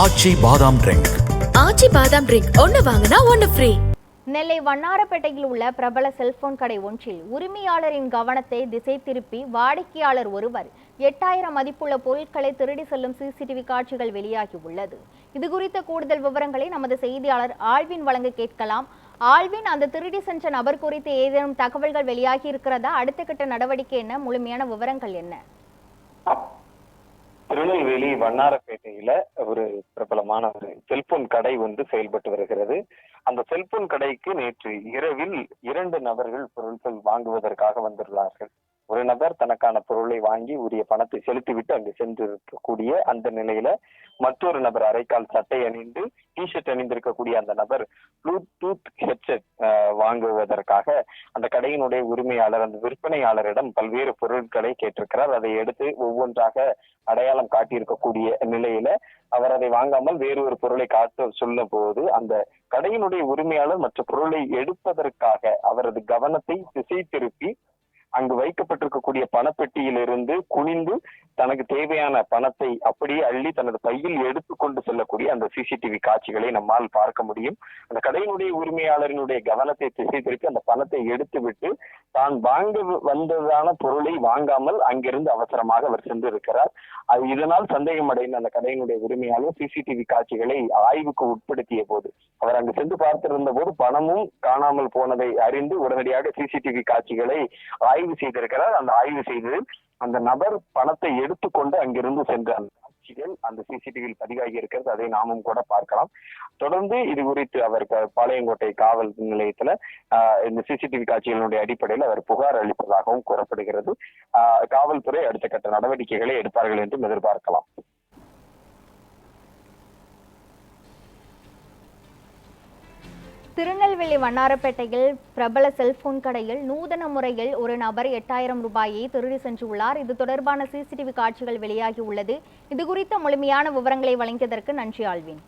ஆச்சி பாதாம் ட்ரிங்க். ஆச்சி பாதாம் ட்ரிங்க் ஒன்னு வாங்கினா ஒன்னு ஃப்ரீ. நெல்லை வண்ணாரப்பேட்டையில் உள்ள பிரபல செல்போன் கடை ஒன்றில் உரிமையாளரின் கவனத்தை திசை திருப்பி வாடிக்கையாளர் ஒருவர் 8000 மதிப்புள்ள பொருட்களை திருடி செல்லும் சிசிடிவி காட்சிகள் வெளியாகி உள்ளது. இது குறித்த கூடுதல் விவரங்களை நமது செய்தியாளர் ஆல்வின் வழங்க கேட்கலாம். ஆல்வின், அந்த திருடி சென்ற நபர் குறித்து ஏதேனும் தகவல்கள் வெளியாகி இருக்கிறதா? அடுத்த கட்ட நடவடிக்கை என்ன? முழுமையான விவரங்கள் என்ன? திருநெல்வேலி வண்ணாரப்பேட்டையில ஒரு பிரபலமான ஒரு செல்போன் கடை ஒன்று செயல்பட்டு வருகிறது. அந்த செல்போன் கடைக்கு நேற்று இரவில் 2 நபர்கள் பொருட்கள் வாங்குவதற்காக வந்துள்ளார்கள். ஒரு நபர் தனக்கான பொருளை வாங்கி உரிய பணத்தை செலுத்திவிட்டு அங்கு சென்றிருக்கக்கூடிய அந்த நிலையில மற்றொரு நபர் அரைக்கால் சட்டை அணிந்து டிஷர்ட் அணிந்திருக்கக்கூடிய அந்த நபர் ப்ளூடூத் ஹெட்செட் வாங்குவதற்காக அந்த கடையினுடைய உரிமையாளர், அந்த விற்பனையாளரிடம் பல்வேறு பொருட்களை கேட்டிருக்கிறார். அதை எடுத்து ஒவ்வொன்றாக அடையாளம் காட்டியிருக்கக்கூடிய நிலையில அவர் அதை வாங்காமல் வேறு ஒரு பொருளை காட்ட சொல்லும் போது அந்த கடையினுடைய உரிமையாளர் மற்ற பொருளை எடுப்பதற்காக அவரது கவனத்தை திசை திருப்பி அங்கு வைக்கப்பட்டிருக்கக்கூடிய பணப்பெட்டியிலிருந்து குனிந்து தனக்கு தேவையான பணத்தை அப்படியே அள்ளி தனது பையில் எடுத்துக்கொண்டு செல்லக்கூடிய அந்த சிசிடிவி காட்சிகளை நம்மால் பார்க்க முடியும். அந்த கடையினுடைய உரிமையாளரினுடைய கவனத்தை திசை திருப்பி அந்த பணத்தை எடுத்து விட்டு தான் வாங்க வந்ததான பொருளை வாங்காமல் அங்கிருந்து அவசரமாக அவர் சென்றிருக்கிறார். இதனால் சந்தேகம் அடைந்த அந்த கடையினுடைய உரிமையாளர் சிசிடிவி காட்சிகளை ஆய்வுக்கு உட்படுத்திய போது அவர் அங்கு சென்று பார்த்திருந்த போது பணமும் காணாமல் போனதை அறிந்து உடனடியாக சிசிடிவி காட்சிகளை ஆய்வு செய்திருக்கிறார். அந்த ஆய்வு செய்து அந்த நபர் பணத்தை எடுத்துக்கொண்டு அங்கிருந்து சென்ற அந்த காட்சிகள் அந்த சிசிடிவியில் பதிவாகி இருக்கிறது. அதை நாமும் கூட பார்க்கலாம். தொடர்ந்து இது குறித்து அவர் பாளையங்கோட்டை காவல் நிலையத்துல இந்த சிசிடிவி காட்சிகளுடைய அடிப்படையில் அவர் புகார் அளிப்பதாகவும் கூறப்படுகிறது. காவல்துறை அடுத்த கட்ட நடவடிக்கைகளை எடுப்பார்கள் என்றும் எதிர்பார்க்கலாம். திருநெல்வேலி வண்ணாரப்பேட்டையில் பிரபல செல்போன் கடையில் நூதன முறையில் ஒரு நபர் 8000 ரூபாயை திருடி சென்றுள்ளார். இது தொடர்பான சிசிடிவி காட்சிகள் வெளியாகி உள்ளது. இது குறித்த முழுமையான விவரங்களை வழங்கியதற்கு நன்றி ஆல்வின்.